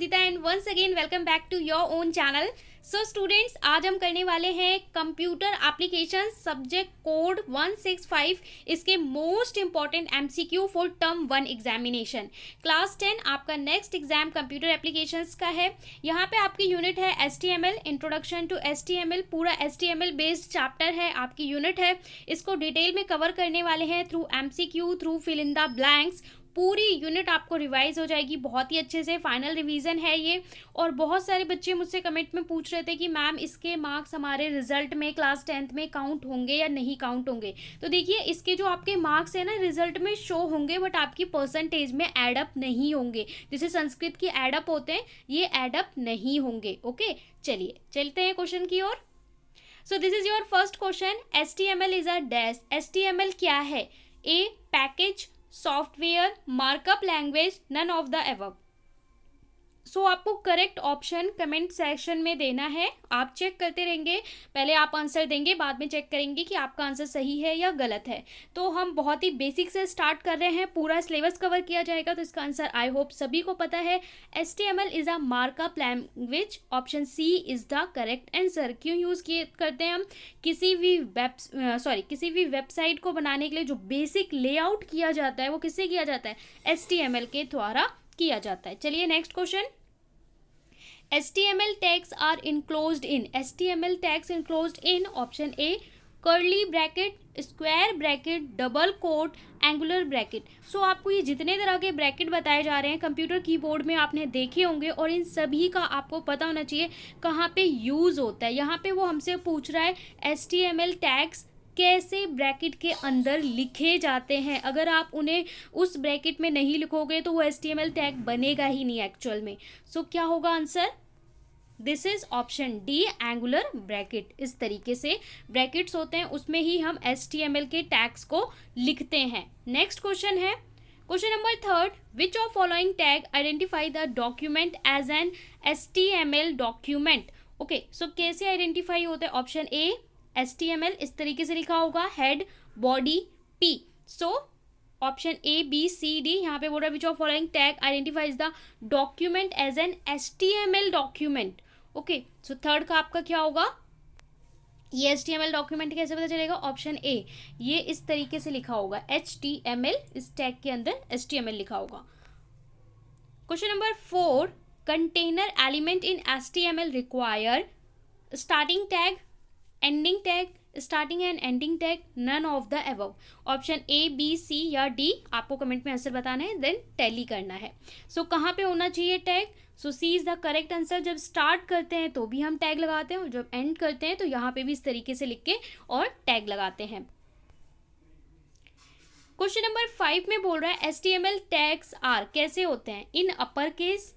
Udita and once again welcome back to your own channel. So students, आज हम करने वाले हैं कंप्यूटर एप्लीकेशन सब्जेक्ट कोड 165, इसके most important MCQ for term 1 examination. Class 10 आपका next exam computer applications का है। यहाँ पे आपकी यूनिट है HTML, इंट्रोडक्शन टू HTML। पूरा HTML बेस्ड चैप्टर है, आपकी यूनिट है। इसको डिटेल में कवर करने वाले हैं through MCQ, through fill in the blanks. पूरी यूनिट आपको रिवाइज हो जाएगी बहुत ही अच्छे से। फाइनल रिवीजन है ये। और बहुत सारे बच्चे मुझसे कमेंट में पूछ रहे थे कि मैम इसके मार्क्स हमारे रिजल्ट में क्लास 10th में काउंट होंगे या नहीं काउंट होंगे। तो देखिए, इसके जो आपके मार्क्स है ना, रिजल्ट में शो होंगे बट आपकी परसेंटेज में एडअप नहीं होंगे। जैसे संस्कृत की एडअप होते हैं, ये एडअप नहीं होंगे। ओके, चलिए चलते हैं क्वेश्चन की ओर। So this is your first question. HTML is a dash. HTML क्या है? A package, software, markup language, none of the above. So आपको करेक्ट ऑप्शन कमेंट सेक्शन में देना है। आप चेक करते रहेंगे, पहले आप आंसर देंगे, बाद में चेक करेंगे कि आपका आंसर सही है या गलत है। तो हम बहुत ही बेसिक से स्टार्ट कर रहे हैं, पूरा सिलेबस कवर किया जाएगा। तो इसका आंसर आई होप सभी को पता है। HTML is a markup language. Option C is the correct answer. क्यों यूज़ किए करते हैं हम? किसी भी वेबसाइट को बनाने के लिए जो बेसिक लेआउट किया जाता है वो किससे किया जाता है? HTML के द्वारा किया जाता है। चलिए next question. HTML tags are enclosed in। HTML tags enclosed in option A curly bracket, square bracket, double quote, angular bracket. So आपको ये जितने तरह के ब्रैकेट बताए जा रहे हैं कंप्यूटर कीबोर्ड में आपने देखे होंगे और इन सभी का आपको पता होना चाहिए कहाँ पे यूज़ होता है। यहाँ पे वो हमसे पूछ रहा है HTML टैग्स कैसे ब्रैकेट के अंदर लिखे जाते हैं। अगर आप उन्हें उस ब्रैकेट में नहीं लिखोगे तो वो HTML टैग बनेगा ही नहीं एक्चुअल में। सो क्या होगा answer? This is option D, angular bracket. इस तरीके से ब्रैकेट्स होते हैं, उसमें ही हम HTML के टैग्स को लिखते हैं। नेक्स्ट क्वेश्चन है question number 3। Which of following tag identify the document as an HTML document. Okay, so कैसे आइडेंटिफाई होता है? ऑप्शन ए HTML इस तरीके से लिखा होगा, head, body, P। So option A B C D यहाँ पे बोल रहा है which of following tag identifies the document as an HTML document. Okay, so third का आपका क्या होगा? ये HTML डॉक्यूमेंट कैसे पता चलेगा? ऑप्शन ए, ये इस तरीके से लिखा होगा HTML, इस टैग के अंदर HTML लिखा होगा। Question number 4। Container element in HTML require starting tag, ending tag, starting and ending tag, none of the above. Option A B C या डी आपको कमेंट में आंसर बताना है, देन टैली करना है। सो कहाँ पे होना चाहिए tag? So C is the correct answer. जब स्टार्ट करते हैं तो भी हम टैग लगाते हैं और जब एंड करते हैं तो यहाँ पे भी इस तरीके से लिख के और टैग लगाते हैं। क्वेश्चन नंबर 5 में बोल रहा है HTML टैग्स आर कैसे होते हैं? In upper case,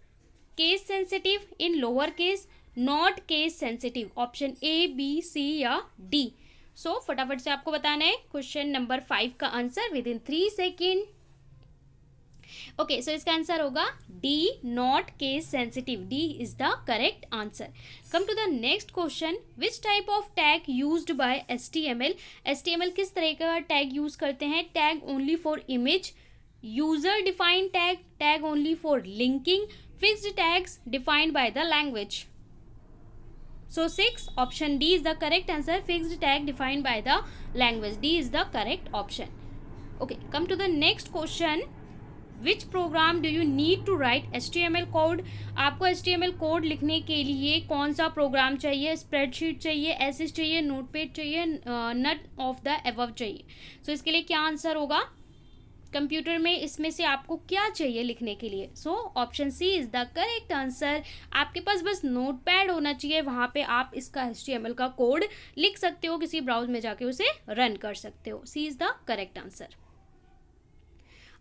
case sensitive, in lower case, not case sensitive. Option A B C या डी। सो फटाफट से आपको बताना है क्वेश्चन नंबर 5 का answer within 3 second. Okay, so इसका आंसर होगा D, not case sensitive. D is the correct answer. Come to the next question. Which type of tag used by HTML। HTML किस तरह का tag use करते हैं? Tag only for image, user defined tag, tag only for linking, fixed tags defined by the language. So 6, option D is the correct answer. Fixed tag defined by the language. D is the correct option. Okay, come to the next question. Which program do you need to write HTML code? आपको HTML code लिखने के लिए कौन सा programme चाहिए? Spreadsheet चाहिए, एसिस चाहिए, notepad चाहिए, नट ऑफ द अबव चाहिए। सो इसके लिए क्या आंसर होगा? कंप्यूटर में इसमें से आपको क्या चाहिए लिखने के लिए? So option C is the correct answer. आपके पास बस नोटपैड होना चाहिए, वहाँ पे आप इसका HTML का कोड लिख सकते हो, किसी ब्राउज में जाके उसे रन कर सकते हो। सी इज द करेक्ट आंसर।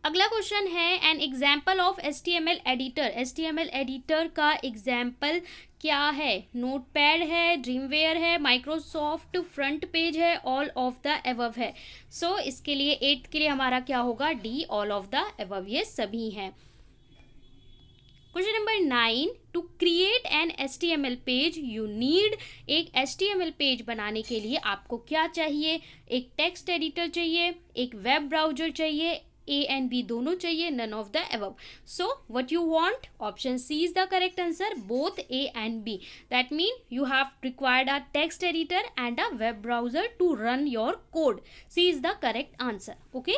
अगला क्वेश्चन है an example of HTML editor. HTML editor का एग्जाम्पल क्या है? नोटपैड है, ड्रीमवेयर है, माइक्रोसॉफ्ट फ्रंट पेज है, ऑल ऑफ द अबव है। सो इसके लिए 8 के लिए हमारा क्या होगा? D, all of the above, ये सभी हैं। Question number 9। To create an HTML page you need. एक HTML पेज बनाने के लिए आपको क्या चाहिए? एक टेक्स्ट एडिटर चाहिए, एक वेब ब्राउजर चाहिए, ए एंड बी दोनों चाहिए, none of the above. So what you want, option C is the correct answer, both A and B. That mean you have required a text editor and a web browser to run your code. C is the correct answer. Okay,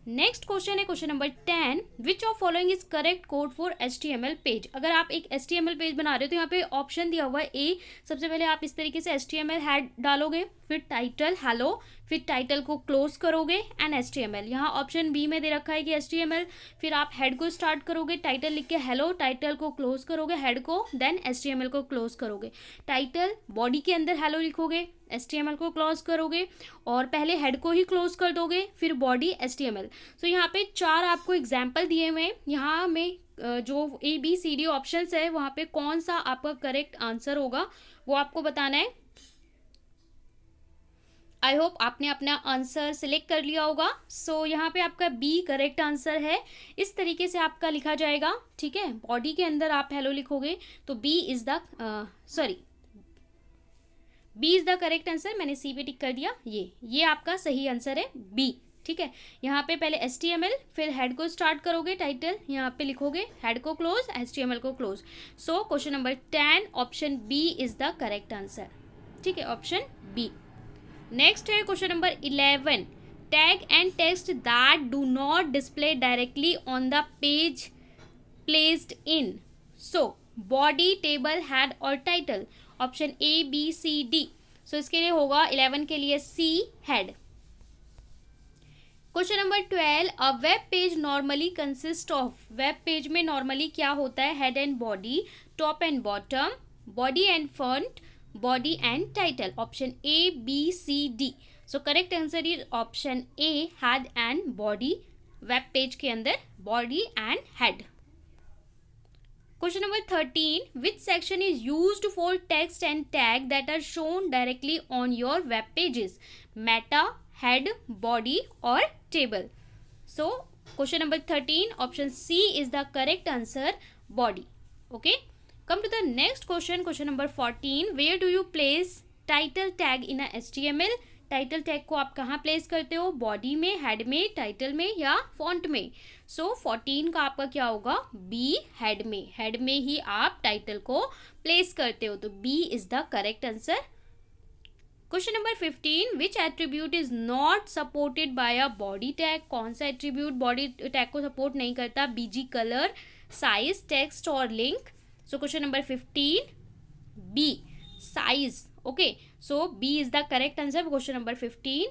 next question है question number 10. Which of following is correct code for HTML page. अगर आप एक HTML page बना रहे हो तो यहाँ पे ऑप्शन दिया हुआ है ए. सबसे पहले आप इस तरीके से HTML हेड डालोगे, फिर टाइटल हेलो, फिर टाइटल को क्लोज करोगे एंड HTML. यहाँ ऑप्शन बी में दे रखा है कि HTML, फिर आप हेड को स्टार्ट करोगे, टाइटल लिख के हेलो, टाइटल को क्लोज करोगे हेड को, देन HTML को क्लोज करोगे. टाइटल बॉडी के अंदर हेलो लिखोगे, HTML को क्लोज करोगे और पहले हेड को ही क्लोज कर दोगे, फिर बॉडी HTML. सो यहाँ पे 4 आपको एग्जाम्पल दिए हुए हैं. यहाँ में जो ABCD ऑप्शंस है वहाँ पे कौन सा आपका करेक्ट आंसर होगा वो आपको बताना है. आई होप आपने अपना आंसर सिलेक्ट कर लिया होगा. सो यहाँ पे आपका बी करेक्ट आंसर है. इस तरीके से आपका लिखा जाएगा, ठीक है. बॉडी के अंदर आप हेलो लिखोगे तो B is the B is the correct answer. मैंने सी पे टिक कर दिया. ये आपका सही आंसर है बी, ठीक है. यहाँ पे पहले HTML, फिर हेड को स्टार्ट करोगे, टाइटल यहाँ पे लिखोगे, हेड को क्लोज, HTML को close. So question number 10 option B is the correct answer, ठीक है, ऑप्शन बी. नेक्स्ट है question number 11. Tag and text that do not display directly on the page placed in. So body, table, head और title. Option A B C D. So इसके लिए होगा 11 के लिए C, head. Question number 12. A web page normally consist of. Web page में normally क्या होता है, head and body, top and bottom, body and front, body and title. Option A B C D. So correct answer is option A, head and body. Web page के अंदर body and head. Question number 13. Which section is used for text and tag that are shown directly on your web pages? Meta, head, body or table? So, question number 13, option C is the correct answer, body. Okay. Come to the next question, question number 14. Where do you place title tag in a HTML? Title tag को आप कहाँ place करते हो, body में, head में, title में या font में. सो 14 का आपका क्या होगा, बी, हेड में. हेड में ही आप टाइटल को प्लेस करते हो, तो B is the correct answer. Question number 15. Which attribute is not supported by a body tag. कौन सा एट्रीब्यूट बॉडी टैग को सपोर्ट नहीं करता, BG, कलर, साइज, टेक्स्ट और link. So question number 15 B, size. Okay, so B is the correct answer for question number 15.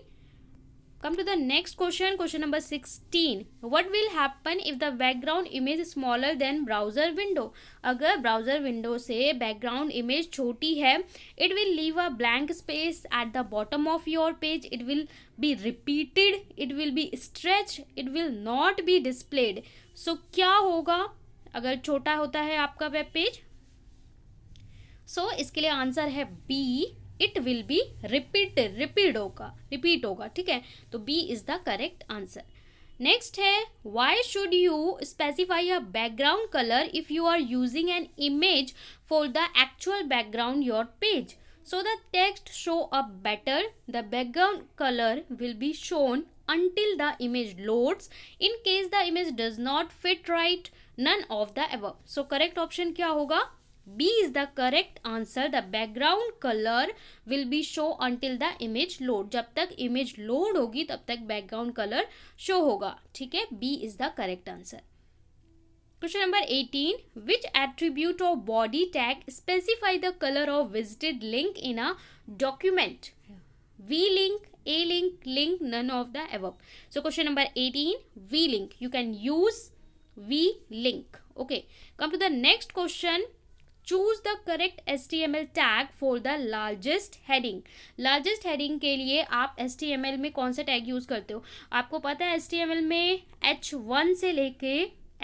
Come to the next question, question number 16. What will happen if the background image is smaller than browser window? अगर browser window से background image छोटी है, it will leave a blank space at the bottom of your page. It will be repeated, it will be stretched, it will not be displayed. So क्या होगा अगर छोटा होता है आपका वेब पेज. सो इसके लिए आंसर है B, it will be repeat होगा, ठीक है. तो B is the correct answer. Next है, why should you specify a background colour if you are using an image for the actual background your page. So the text show up better, the background colour will be shown until the image loads. In case the image does not fit right, none of the above. So correct option क्या होगा, B is the correct answer. The background color will be show until the image load. जब तक image load होगी तब तक background color show होगा, ठीक है. B is the correct answer. Question number 18. Which attribute of body tag specify the color of visited link in a document? V-link, A-link, link, none of the above. So question number 18, V-link. You can use V-link. Okay. Come to the next question. Choose the correct HTML tag for the largest heading. Largest heading के लिए आप HTML में कौन सा tag use करते हो. आपको पता है HTML में H1 से लेके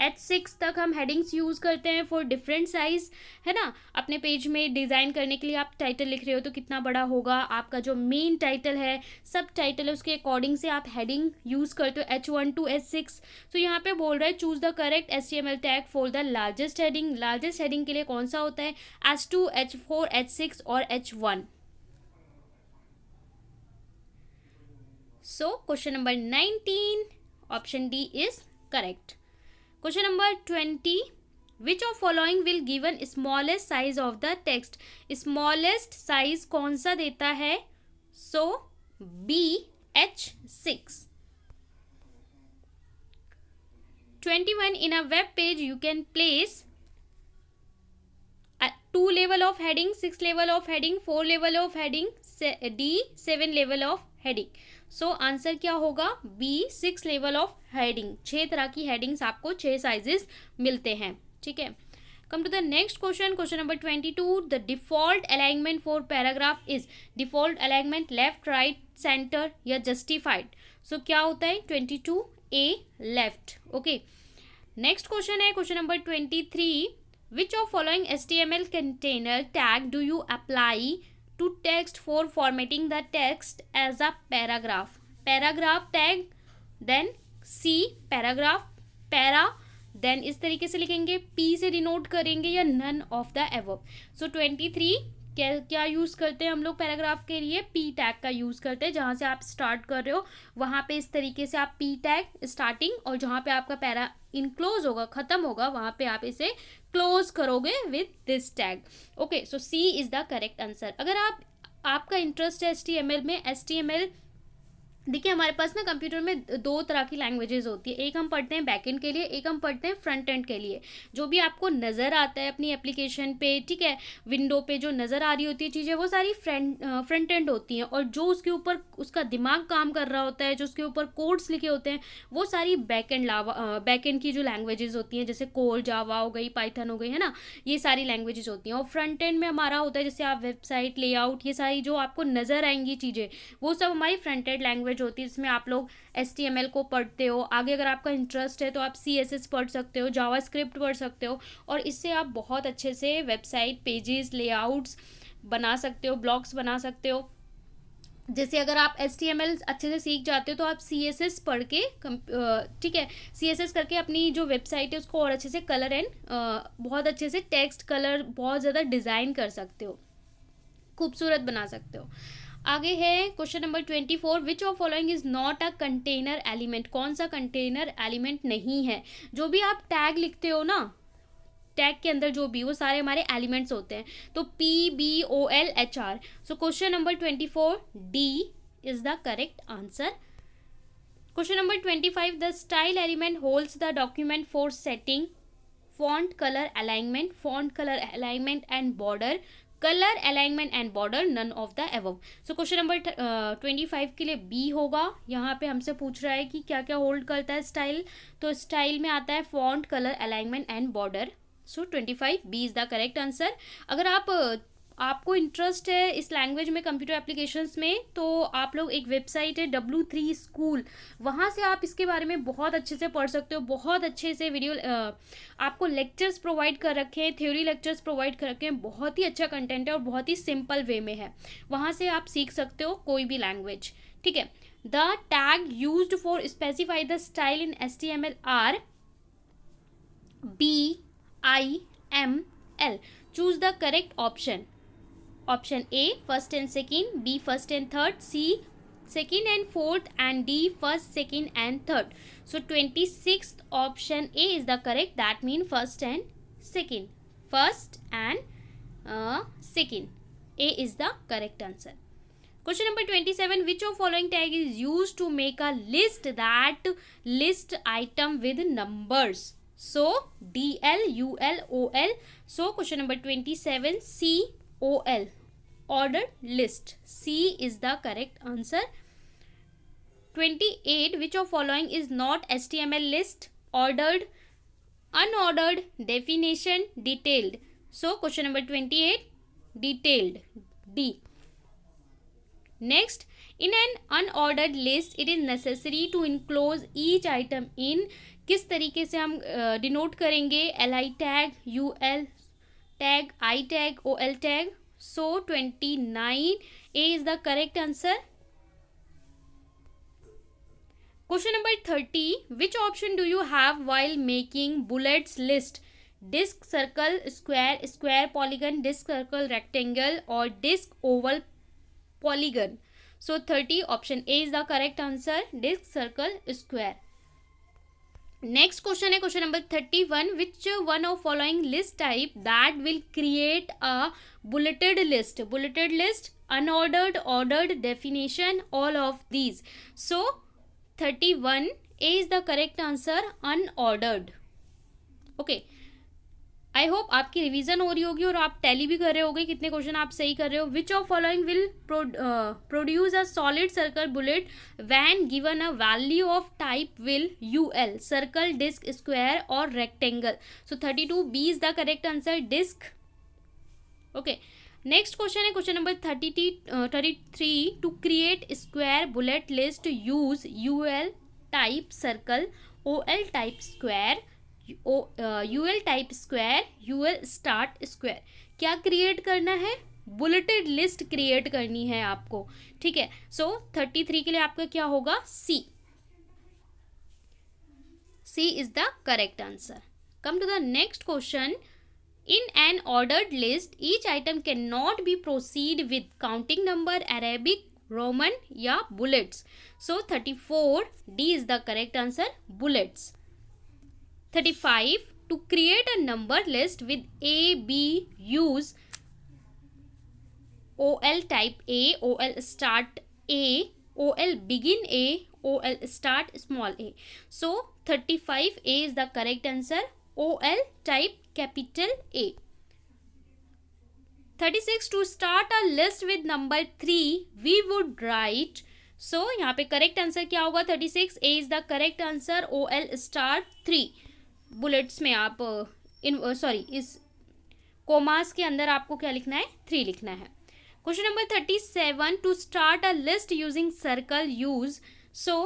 H6 तक हम हेडिंग्स यूज़ करते हैं फॉर डिफरेंट साइज, है ना. अपने पेज में डिज़ाइन करने के लिए आप टाइटल लिख रहे हो तो कितना बड़ा होगा, आपका जो मेन टाइटल है, सब टाइटल है, उसके अकॉर्डिंग से आप हेडिंग यूज़ करते हो H1 to H6. तो यहाँ पे बोल रहा है choose the correct HTML tag for the largest heading. Largest heading के लिए कौन सा होता है, H2, H4, H6 और H1. So question number 19, Option D is correct. Question number 20. Which of following will given smallest size of the text? Smallest size कौन सा देता है? So B H6. 21. In a web page you can place 2 level of heading, 6 level of heading, 4 level of heading, D 7 level of heading. So answer क्या होगा? B 6 level of heading. 6 तरह की headings आपको 6 sizes मिलते हैं. ठीक है. Come to the next question. Question number 22. The default alignment for paragraph is. Default alignment left, right, centre या जस्टिफाइड. सो क्या होता है? 22 A left. Okay. Next question है question number 23. Which of following HTML container tag do you apply to text for formatting the text as a paragraph? Paragraph tag, then C paragraph, para, then इस तरीके से लिखेंगे, P से denote करेंगे या none of the above. So 23 क्या use करते हैं हम लोग पैराग्राफ के लिए? P टैग का यूज़ करते हैं. जहाँ से आप स्टार्ट कर रहे हो वहाँ पे इस तरीके से आप P टैग स्टार्टिंग, और जहाँ पे आपका पैरा इनक्लोज होगा, ख़त्म होगा, वहाँ पे आप इसे क्लोज करोगे with this tag. Okay. So C is the correct answer. अगर आपका इंटरेस्ट है HTML में, HTML देखिए हमारे पास ना कंप्यूटर में 2 तरह की लैंग्वेजेस होती है. एक हम पढ़ते हैं बैकएंड के लिए, एक हम पढ़ते हैं फ्रंट एंड के लिए. जो भी आपको नज़र आता है अपनी एप्लीकेशन पे, ठीक है, विंडो पे जो नज़र आ रही होती है चीज़ें, वो सारी फ्रंट एंड होती हैं. और जो उसके ऊपर उसका दिमाग काम कर रहा होता है, जो उसके ऊपर कोड्स लिखे होते हैं, वो सारी बैकएंड की जो लैंग्वेजेस होती हैं, जैसे कोल, जावा हो गई, पाइथन हो गई, है ना, ये सारी लैंग्वेजेस होती हैं. और फ्रंट एंड में हमारा होता है जैसे आप वेबसाइट लेआउट, ये सारी जो आपको नज़र आएंगी चीज़ें, वो सब हमारी फ्रंट एंड लैंग्वेज होती है. इसमें आप लोग HTML को पढ़ते हो. आगे अगर आपका इंटरेस्ट है तो आप CSS पढ़ सकते हो, जावास्क्रिप्ट पढ़ सकते हो, और इससे आप बहुत अच्छे से वेबसाइट पेजेस, लेआउट्स बना सकते हो, ब्लॉग्स बना सकते हो. जैसे अगर आप HTML अच्छे से सीख जाते हो तो आप CSS पढ़ के, ठीक है, CSS करके अपनी जो वेबसाइट है उसको और अच्छे से कलर एंड बहुत अच्छे से टेक्स्ट, कलर बहुत ज़्यादा डिज़ाइन कर सकते हो, खूबसूरत बना सकते हो. आगे है question number 24. Which of following is not a container element. कौन सा कंटेनर एलिमेंट नहीं है? जो भी आप टैग लिखते हो ना, टैग के अंदर जो भी, वो सारे हमारे एलिमेंट्स होते हैं. तो PBOLHR. So question number 24 D is the correct answer. Question number 25. The style element holds the document for setting font colour alignment and border. Colour alignment and border, none of the above. So question number 25 के लिए B होगा. यहाँ पे हमसे पूछ रहा है कि क्या क्या होल्ड करता है स्टाइल. तो स्टाइल में आता है font, colour, alignment and border. So 25 B is the correct answer. अगर आपको इंटरेस्ट है इस लैंग्वेज में, कंप्यूटर एप्लीकेशंस में, तो आप लोग, एक वेबसाइट है W3 स्कूल, वहाँ से आप इसके बारे में बहुत अच्छे से पढ़ सकते हो. बहुत अच्छे से वीडियो आपको लेक्चर्स प्रोवाइड कर रखे हैं, थ्योरी लेक्चर्स प्रोवाइड कर रखे हैं. बहुत ही अच्छा कंटेंट है और बहुत ही सिंपल वे में है. वहाँ से आप सीख सकते हो कोई भी लैंग्वेज. ठीक है. The tag used for specify the style in HTML are BIML. Choose the correct option. Option A first and second, B first and third, C second and fourth, and D first, second and third. So 26th option A is the correct. That means first and second. First and second. A is the correct answer. Question number 27. Which of following tag is used to make a list that list item with numbers? So DL, UL, OL. So question number 27 COL. Ordered list. C is the correct answer. 28. Which of following is not HTML list? Ordered, unordered, definition, detailed. So question number 28 detailed. D. Next, in an unordered list it is necessary to enclose each item in. किस तरीके से हम denote करेंगे? LI tag, UL tag, I tag, OL tag. So 29 A is the correct answer. Question number 30. Which option do you have while making bullets list? Disc, circle, square, square, polygon, disc, circle, rectangle, or disc, oval, polygon. So 30 option A is the correct answer. Disc, circle, square. Next question है question number 31, which one of following list type that will create a bulleted list, bulleted list, unordered, ordered, definition, all of these. So 31 A is the correct answer, unordered. Okay, I hope आपकी revision हो रही होगी और आप tally भी कर रहे होगे कितने क्वेश्चन आप सही कर रहे हो. Which of following will produce a solid circle bullet when given a value of type will UL, circle, disc, square और rectangle. So 32 B is the correct answer, disc. Okay, next question है question number 33. To create square bullet list use UL type circle, OL type square, UL type square, UL start square. क्या create करना है? Bulleted list create करनी है आपको. ठीक है, सो 33 के लिए आपका क्या होगा? C. C is the correct answer. Come to the next question. In an ordered list, each item cannot be proceed with counting number, Arabic, Roman या bullets. So 34 D is the correct answer, bullets. 35. To create a number list with A, B, use OL type A, OL start A, OL begin A, OL start small a. So 35 A is the correct answer, OL type capital A. 36. To start a list with number 3 we would write. So यहाँ पे correct answer क्या होगा? 36 A is the correct answer, OL start 3. Bullets में आप इस commas के अंदर आपको क्या लिखना है? 3 लिखना है. Question number 37. To start a list using circle use. So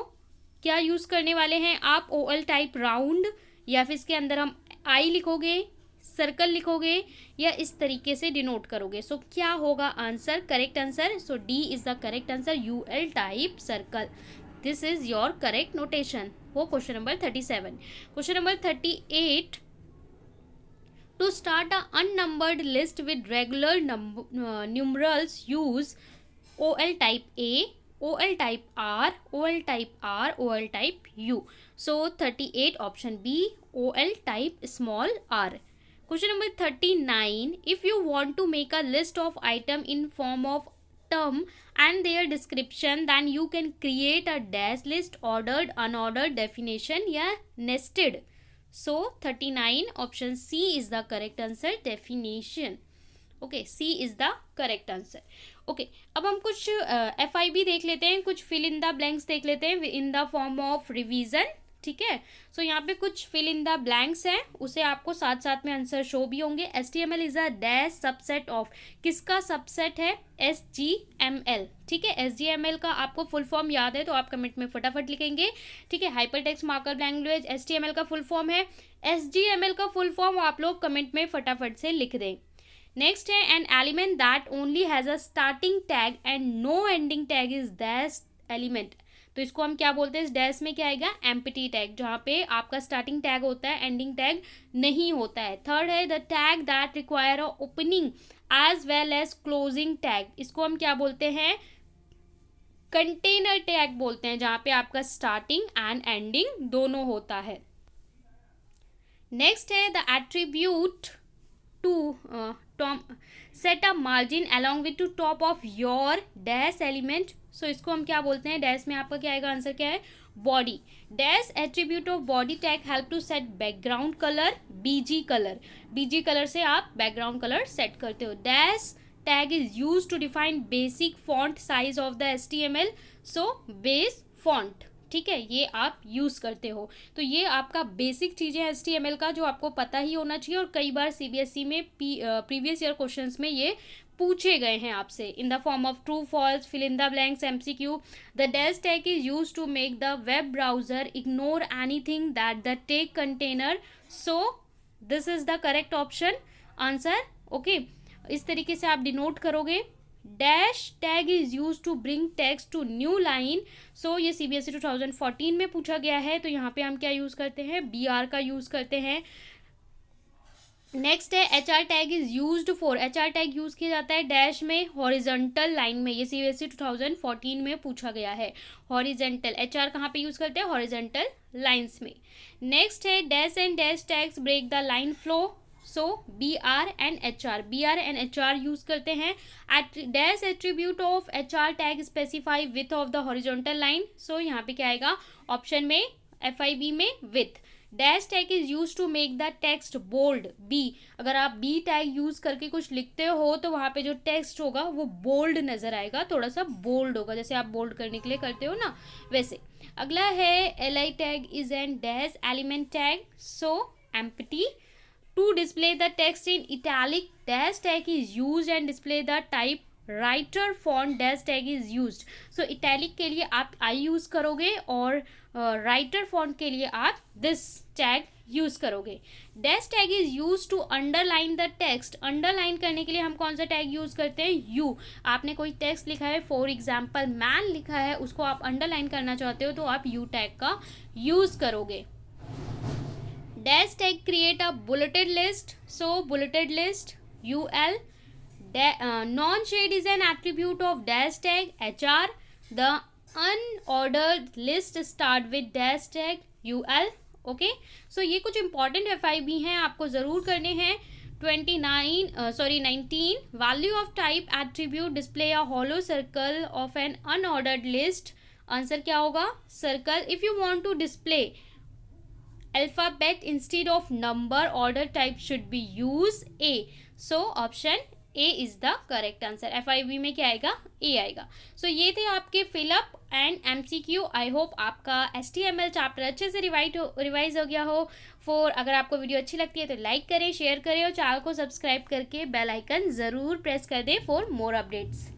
क्या यूज करने वाले हैं आप? OL टाइप राउंड, या फिर इसके अंदर हम आई लिखोगे, सर्कल लिखोगे, या इस तरीके से डिनोट करोगे. सो क्या होगा आंसर? Correct answer. So D is the correct answer, UL type circle. This is your correct notation वो question number 37. Question number 38. To start a unnumbered list with regular numerals use OL type A, OL type R, OL type R, OL type U. So 38 option B, OL type small r. Question number 39. If you want to make a list of item in form of term and their description, then you can create a dash list, ordered, unordered, definition या nested. So 39 option C is the correct answer, definition. Okay, C is the correct answer. Okay, अब हम कुछ FIB देख लेते हैं, कुछ fill in the blanks देख लेते हैं इन द फॉर्म ऑफ रिवीजन. ठीक है, सो यहाँ पे कुछ फिल इन द ब्लैंक्स हैं, उसे आपको साथ साथ में आंसर शो भी होंगे. HTML is a dash subset of, किसका सबसेट है? HGML. ठीक है, HGML का आपको फुल फॉर्म याद है तो आप कमेंट में फटाफट लिखेंगे. ठीक है, hyper text markup language HTML का फुल फॉर्म है. HGML का फुल फॉर्म आप लोग कमेंट में फटाफट से लिख दें. नेक्स्ट है an element that only has a starting tag and no ending tag is dash element. तो इसको हम क्या बोलते हैं? इस डैश में क्या आएगा? एम्प्टी टैग, जहाँ पे आपका स्टार्टिंग टैग होता है, एंडिंग टैग नहीं होता है. थर्ड है the tag that require a opening as well as closing tag. इसको हम क्या बोलते हैं? कंटेनर टैग बोलते हैं, जहाँ पे आपका स्टार्टिंग एंड एंडिंग दोनों होता है. नेक्स्ट है the attribute to set a margin along with to top of your dash element. So इसको हम क्या बोलते हैं? डैश में आपका क्या आएगा? आंसर क्या है? Body. Dash attribute of body tag help to set background colour, BG colour. BG colour से आप बैकग्राउंड कलर सेट करते हो. Dash tag is use to define basic font size of the HTML. So base font. ठीक है, ये आप use करते हो. तो ये आपका बेसिक चीज़ें HTML का जो आपको पता ही होना चाहिए, और कई बार CBSE में प्रीवियस ईयर क्वेश्चंस में ये पूछे गए हैं आपसे in the form of true false, fill in the blanks, MCQ. The dash tag is use to make the web browser ignore anything that the tag container. So this is the correct option answer. Okay, इस तरीके से आप denote करोगे. Dash tag is use to bring text to new line. So ये CBSE 2014 में पूछा गया है, तो यहाँ पे हम क्या यूज करते हैं? BR का यूज करते हैं. नेक्स्ट है HR tag is used for. HR tag use किया जाता है डैश में, हॉरिजॉन्टल लाइन में. ये CBSE 2014 में पूछा गया है. हॉरिजॉन्टल HR कहाँ पे यूज करते हैं? हॉरिजॉन्टल लाइन्स में। नेक्स्ट है dash and dash tags break the line flow, so BR and HR, BR and HR use करते हैं। Dash attribute of HR tag specify width of the horizontal line, so यहाँ पे क्या आएगा option में FIB में width. Dash tag is use to make the text bold, B, अगर आप B टैग यूज करके कुछ लिखते हो तो वहाँ पे जो टेक्स्ट होगा वो बोल्ड नजर आएगा, थोड़ा सा बोल्ड होगा, जैसे आप बोल्ड करने के लिए करते हो ना वैसे। अगला है LI tag is an dash element tag, so empty. To display the text in italic, dash tag is used and display the type writer font dash tag is used. So italic के लिए आप I use करोगे और writer font के लिए आप this tag use करोगे। dash tag is used to underline the text, underline करने के लिए हम कौन सा टैग यूज करते हैं, U। आपने कोई टेक्स्ट लिखा है, फॉर एग्जाम्पल मैन लिखा है, उसको आप अंडरलाइन करना चाहते हो तो आप U टैग का यूज करोगे। Dash tag create a bulleted list, so bulleted list UL. Non-shade is an attribute of dash tag HR. The unordered list start with dash tag UL. Okay, so ये कुछ important FIB हैं, आपको ज़रूर करने हैं। 19 value of type attribute display a hollow circle of an unordered list. Answer क्या होगा, circle। If you want to display alphabet instead of number, order type should be use A, so option A is the correct answer। FIB में क्या आएगा, A आएगा। So ये थे आपके fill up and MCQ। I hope आपका HTML chapter अच्छे से रिवाइज हो गया हो। अगर आपको वीडियो अच्छी लगती है तो लाइक करें, शेयर करें और चैनल को सब्सक्राइब करके बेल आइकन ज़रूर प्रेस कर दें फॉर मोर अपडेट्स।